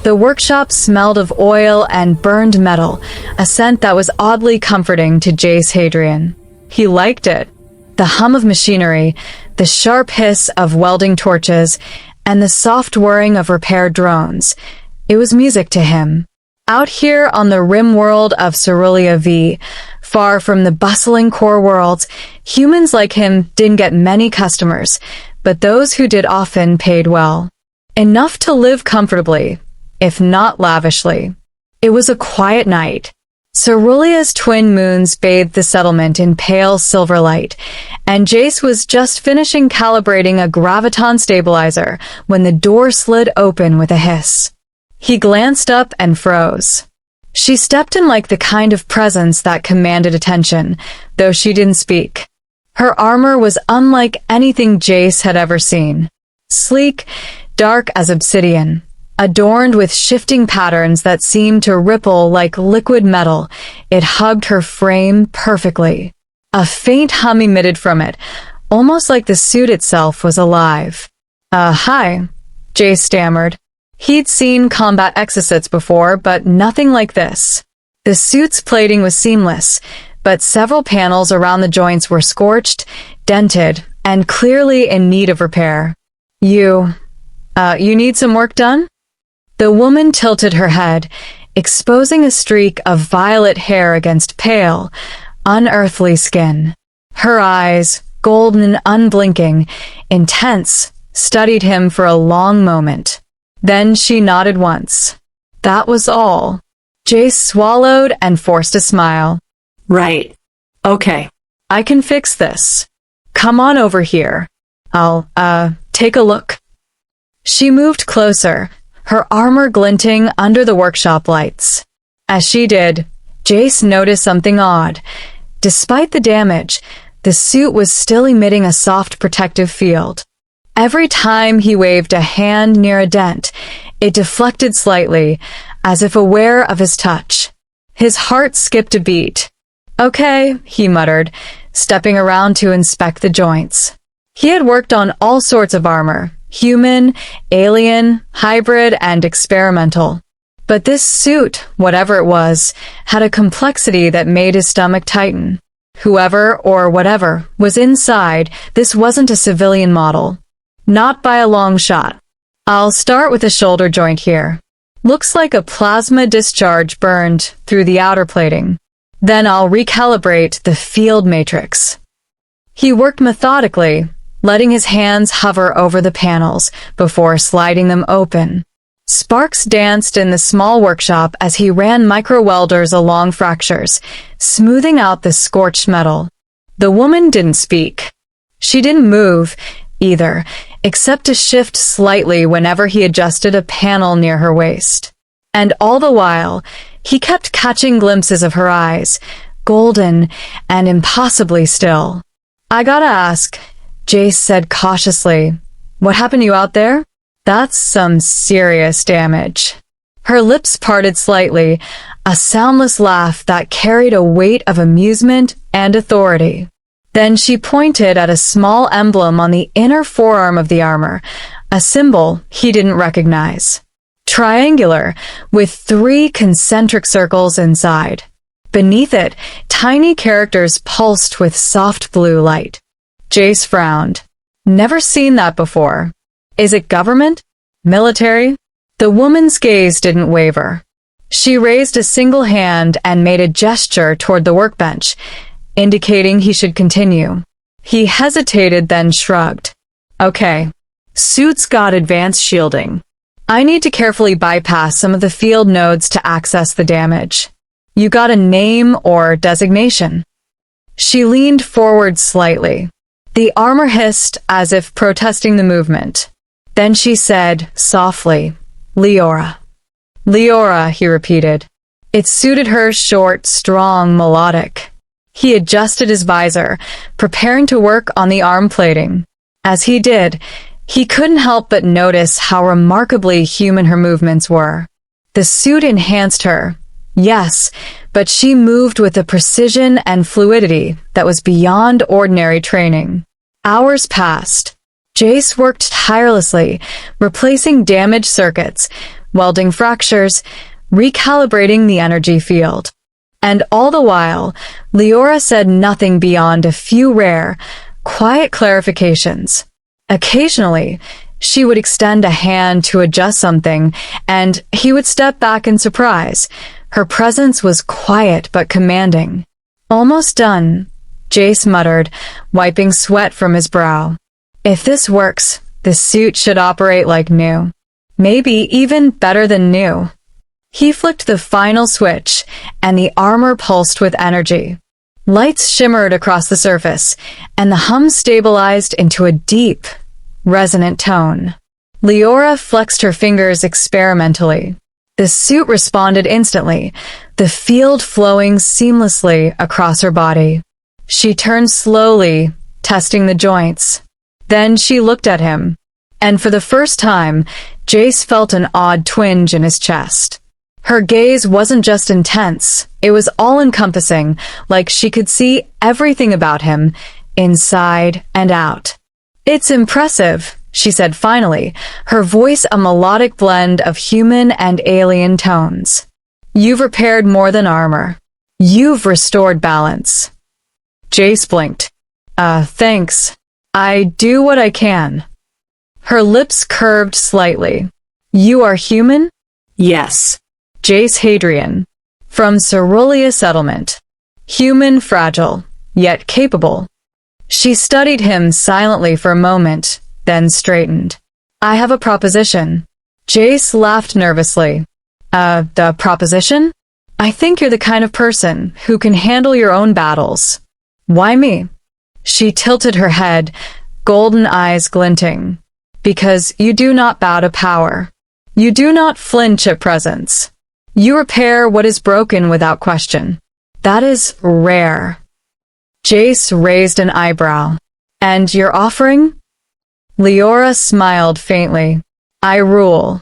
The workshop smelled of oil and burned metal, a scent that was oddly comforting to Jace Hadrian. He liked it. The hum of machinery, the sharp hiss of welding torches, and the soft whirring of repair drones. It was music to him. Out here on the rim world of Cerulean V, far from the bustling core worlds, humans like him didn't get many customers, but those who did often paid well. Enough to live comfortably, if not lavishly. It was a quiet night. Cerulea's twin moons bathed the settlement in pale silver light, and Jace was just finishing calibrating a graviton stabilizer when the door slid open with a hiss. He glanced up and froze. She stepped in like the kind of presence that commanded attention, though she didn't speak. Her armor was unlike anything Jace had ever seen. Sleek, dark as obsidian, adorned with shifting patterns that seemed to ripple like liquid metal, it hugged her frame perfectly. A faint hum emitted from it, almost like the suit itself was alive. Hi, Jace stammered. He'd seen combat exosuits before, but nothing like this. The suit's plating was seamless, but several panels around the joints were scorched, dented, and clearly in need of repair. You need some work done? The woman tilted her head, exposing a streak of violet hair against pale, unearthly skin. Her eyes, golden and unblinking, intense, studied him for a long moment. Then she nodded once. That was all. Jace swallowed and forced a smile. Right. Okay. I can fix this. Come on over here. I'll, take a look. She moved closer, her armor glinting under the workshop lights. As she did, Jace noticed something odd. Despite the damage, the suit was still emitting a soft protective field. Every time he waved a hand near a dent, it deflected slightly, as if aware of his touch. His heart skipped a beat. Okay, he muttered, stepping around to inspect the joints. He had worked on all sorts of armor, human, alien, hybrid, and experimental. But this suit, whatever it was, had a complexity that made his stomach tighten. Whoever or whatever was inside, this wasn't a civilian model. Not by a long shot. I'll start with the shoulder joint here. Looks like a plasma discharge burned through the outer plating. Then I'll recalibrate the field matrix. He worked methodically, letting his hands hover over the panels before sliding them open. Sparks danced in the small workshop as he ran micro-welders along fractures, smoothing out the scorched metal. The woman didn't speak. She didn't move, either, except to shift slightly whenever he adjusted a panel near her waist. And all the while, he kept catching glimpses of her eyes, golden and impossibly still. I gotta ask, Jace said cautiously, what happened to you out there? That's some serious damage. Her lips parted slightly, a soundless laugh that carried a weight of amusement and authority. Then she pointed at a small emblem on the inner forearm of the armor, a symbol he didn't recognize. Triangular, with 3 concentric circles inside. Beneath it, tiny characters pulsed with soft blue light. Jace frowned. Never seen that before. Is it government? Military? The woman's gaze didn't waver. She raised a single hand and made a gesture toward the workbench, indicating he should continue. He hesitated, then shrugged. Okay. Suit's got advanced shielding. I need to carefully bypass some of the field nodes to access the damage. You got a name or designation? She leaned forward slightly. The armor hissed as if protesting the movement. Then she said, softly, Leora. Leora, he repeated. It suited her, short, strong, melodic. He adjusted his visor, preparing to work on the arm plating. As he did, he couldn't help but notice how remarkably human her movements were. The suit enhanced her, yes, but she moved with a precision and fluidity that was beyond ordinary training. Hours passed. Jace worked tirelessly, replacing damaged circuits, welding fractures, recalibrating the energy field. And all the while, Leora said nothing beyond a few rare, quiet clarifications. Occasionally, she would extend a hand to adjust something, and he would step back in surprise. Her presence was quiet but commanding. Almost done, Jace muttered, wiping sweat from his brow. If this works, the suit should operate like new. Maybe even better than new. He flicked the final switch, and the armor pulsed with energy. Lights shimmered across the surface, and the hum stabilized into a deep, resonant tone. Leora flexed her fingers experimentally. The suit responded instantly, the field flowing seamlessly across her body. She turned slowly, testing the joints. Then she looked at him, and for the first time, Jace felt an odd twinge in his chest. Her gaze wasn't just intense, it was all-encompassing, like she could see everything about him, inside and out. "It's impressive," she said finally, her voice a melodic blend of human and alien tones. "You've repaired more than armor. You've restored balance." Jace blinked. Thanks. I do what I can." Her lips curved slightly. "You are human?" Yes. Jace Hadrian. From Cerulean Settlement. Human, fragile, yet capable. She studied him silently for a moment, then straightened. "I have a proposition." Jace laughed nervously. The proposition? "I think you're the kind of person who can handle your own battles." "Why me?" She tilted her head, golden eyes glinting. "Because you do not bow to power. You do not flinch at presence. You repair what is broken without question. That is rare." Jace raised an eyebrow. "And your offering?" Leora smiled faintly. "I rule."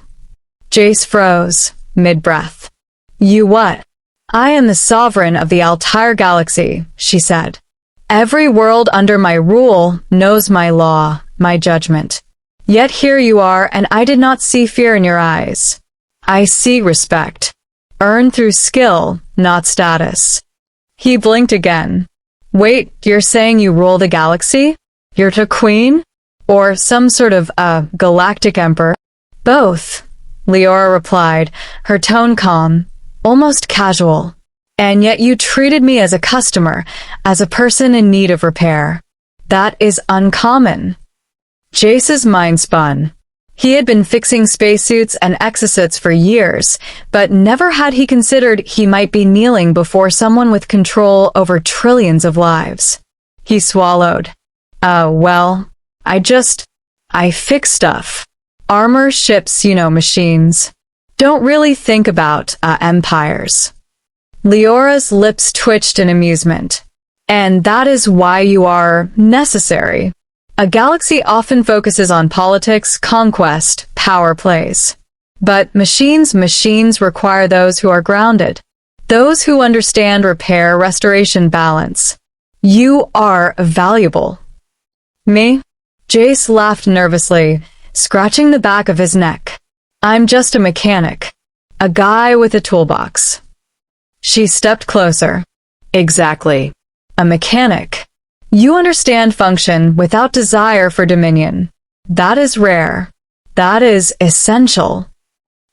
Jace froze, mid-breath. "You what?" "I am the sovereign of the entire galaxy," she said. "Every world under my rule knows my law, my judgment. Yet here you are, and I did not see fear in your eyes. I see respect. Earned through skill, not status." He blinked again. "Wait, you're saying you rule the galaxy? You're a queen? Or some sort of, galactic emperor?" "Both," Leora replied, her tone calm, almost casual. "And yet you treated me as a customer, as a person in need of repair. That is uncommon." Jace's mind spun. He had been fixing spacesuits and exosuits for years, but never had he considered he might be kneeling before someone with control over trillions of lives. He swallowed. Well, I fix stuff. Armor, ships, machines. Don't really think about, empires." Leora's lips twitched in amusement. "And that is why you are necessary. A galaxy often focuses on politics, conquest, power plays. But machines require those who are grounded, those who understand repair, restoration, balance. You are valuable." "Me?" Jace laughed nervously, scratching the back of his neck. "I'm just a mechanic. A guy with a toolbox." She stepped closer. "Exactly. A mechanic. You understand function without desire for dominion. That is rare. That is essential."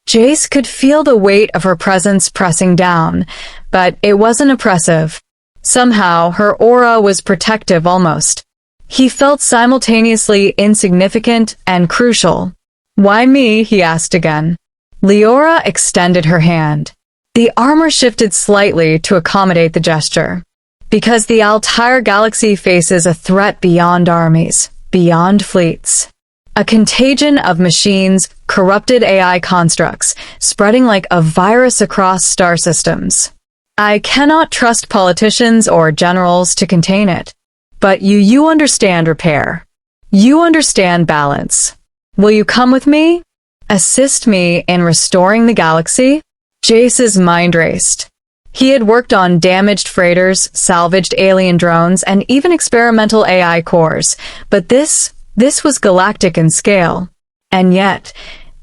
Jace could feel the weight of her presence pressing down, but it wasn't oppressive. Somehow, her aura was protective almost. He felt simultaneously insignificant and crucial. "Why me?" he asked again. Leora extended her hand. The armor shifted slightly to accommodate the gesture. "Because the entire galaxy faces a threat beyond armies, beyond fleets. A contagion of machines, corrupted AI constructs, spreading like a virus across star systems. I cannot trust politicians or generals to contain it. But you understand repair. You understand balance. Will you come with me? Assist me in restoring the galaxy?" Jace's mind raced. He had worked on damaged freighters, salvaged alien drones, and even experimental AI cores, but this was galactic in scale. And yet,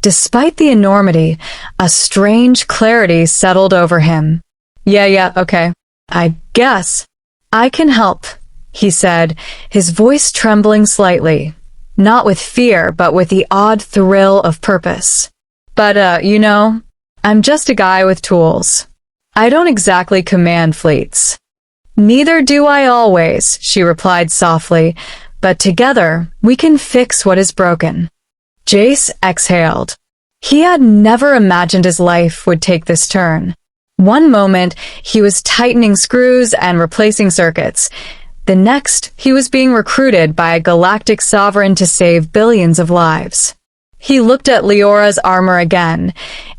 Despite the enormity, a strange clarity settled over him. Yeah, okay. I guess I can help, he said, his voice trembling slightly, not with fear, but with the odd thrill of purpose. But, I'm just a guy with tools. I don't exactly command fleets. Neither do I always, she replied softly, but together we can fix what is broken. Jace exhaled. He had never imagined his life would take this turn. One moment, he was tightening screws and replacing circuits. The next, he was being recruited by a galactic sovereign to save billions of lives. He looked at Leora's armor again.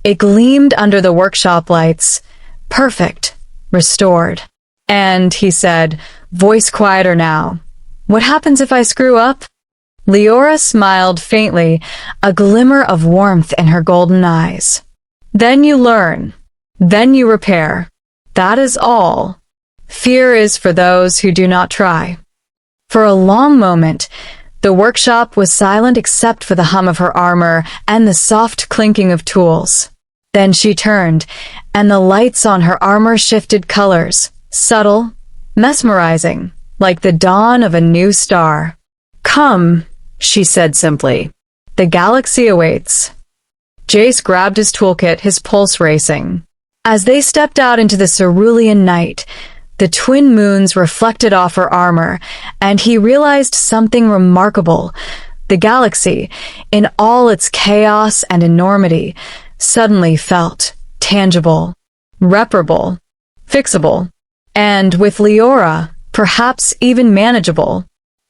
It gleamed under the workshop lights. Perfect. Restored. And, he said, voice quieter now, what happens if I screw up? Leora smiled faintly, a glimmer of warmth in her golden eyes. Then you learn. Then you repair. That is all. Fear is for those who do not try. For a long moment, the workshop was silent except for the hum of her armor and the soft clinking of tools. Then she turned, and the lights on her armor shifted colors, subtle, mesmerizing, like the dawn of a new star. Come, she said simply. The galaxy awaits. Jace grabbed his toolkit, his pulse racing. As they stepped out into the cerulean night, the twin moons reflected off her armor, and he realized something remarkable. The galaxy, in all its chaos and enormity, suddenly felt tangible, reparable, fixable, and with Leora, perhaps even manageable.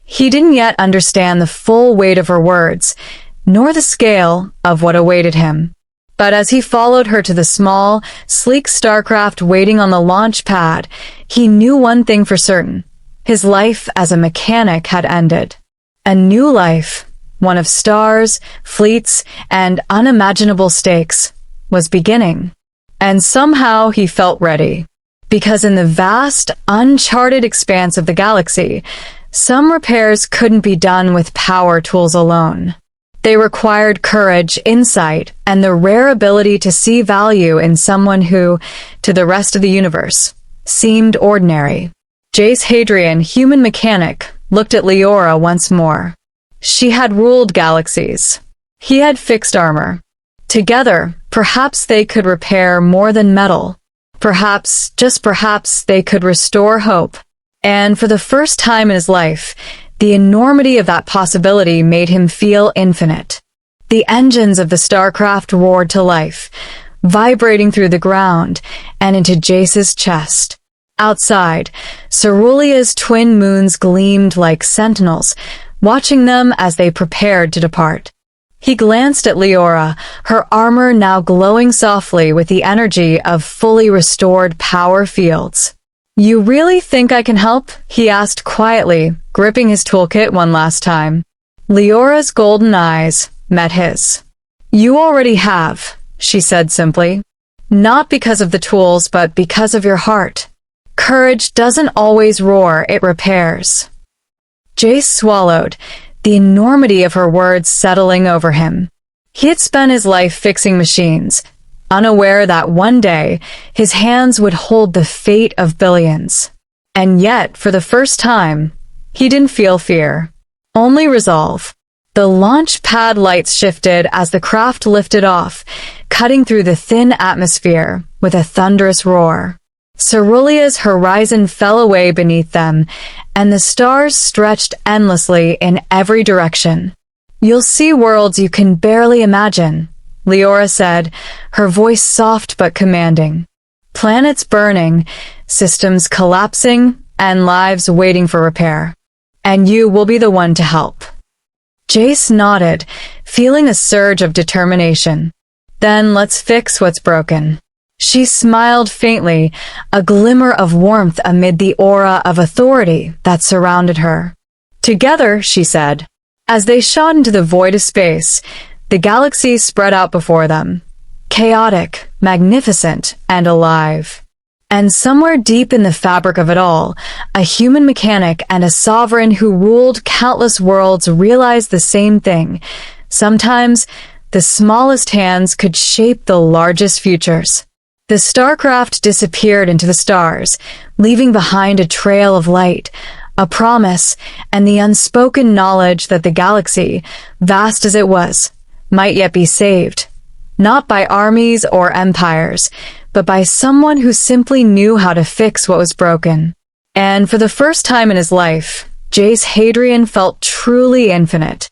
He didn't yet understand the full weight of her words, nor the scale of what awaited him. But as he followed her to the small, sleek starcraft waiting on the launch pad, he knew one thing for certain. His life as a mechanic had ended. A new life, one of stars, fleets, and unimaginable stakes, was beginning. And somehow he felt ready. Because in the vast, uncharted expanse of the galaxy, some repairs couldn't be done with power tools alone. They required courage, insight, and the rare ability to see value in someone who, to the rest of the universe, seemed ordinary. Jace Hadrian, human mechanic, looked at Leora once more. She had ruled galaxies. He had fixed armor. Together, perhaps they could repair more than metal. Perhaps, just perhaps, they could restore hope. And for the first time in his life, the enormity of that possibility made him feel infinite. The engines of the starcraft roared to life, vibrating through the ground and into Jace's chest. Outside, Cerulea's twin moons gleamed like sentinels, watching them as they prepared to depart. He glanced at Leora, her armor now glowing softly with the energy of fully restored power fields. You really think I can help? He asked quietly, gripping his toolkit one last time. Leora's golden eyes met his. You already have, she said simply. Not because of the tools, but because of your heart. Courage doesn't always roar, it repairs. Jace swallowed, the enormity of her words settling over him. He had spent his life fixing machines, unaware that one day his hands would hold the fate of billions. And yet, for the first time, he didn't feel fear, only resolve. The launch pad lights shifted as the craft lifted off, cutting through the thin atmosphere with a thunderous roar. Cerulea's horizon fell away beneath them, and the stars stretched endlessly in every direction. You'll see worlds you can barely imagine, Leora said, her voice soft but commanding. Planets burning, systems collapsing, and lives waiting for repair. And you will be the one to help. Jace nodded, feeling a surge of determination. Then let's fix what's broken. She smiled faintly, a glimmer of warmth amid the aura of authority that surrounded her. Together, she said. As they shot into the void of space, the galaxy spread out before them, chaotic, magnificent, and alive. And somewhere deep in the fabric of it all, a human mechanic and a sovereign who ruled countless worlds realized the same thing. Sometimes, the smallest hands could shape the largest futures. The starcraft disappeared into the stars, leaving behind a trail of light, a promise, and the unspoken knowledge that the galaxy, vast as it was, might yet be saved. Not by armies or empires, but by someone who simply knew how to fix what was broken. And for the first time in his life, Jace Hadrian felt truly infinite.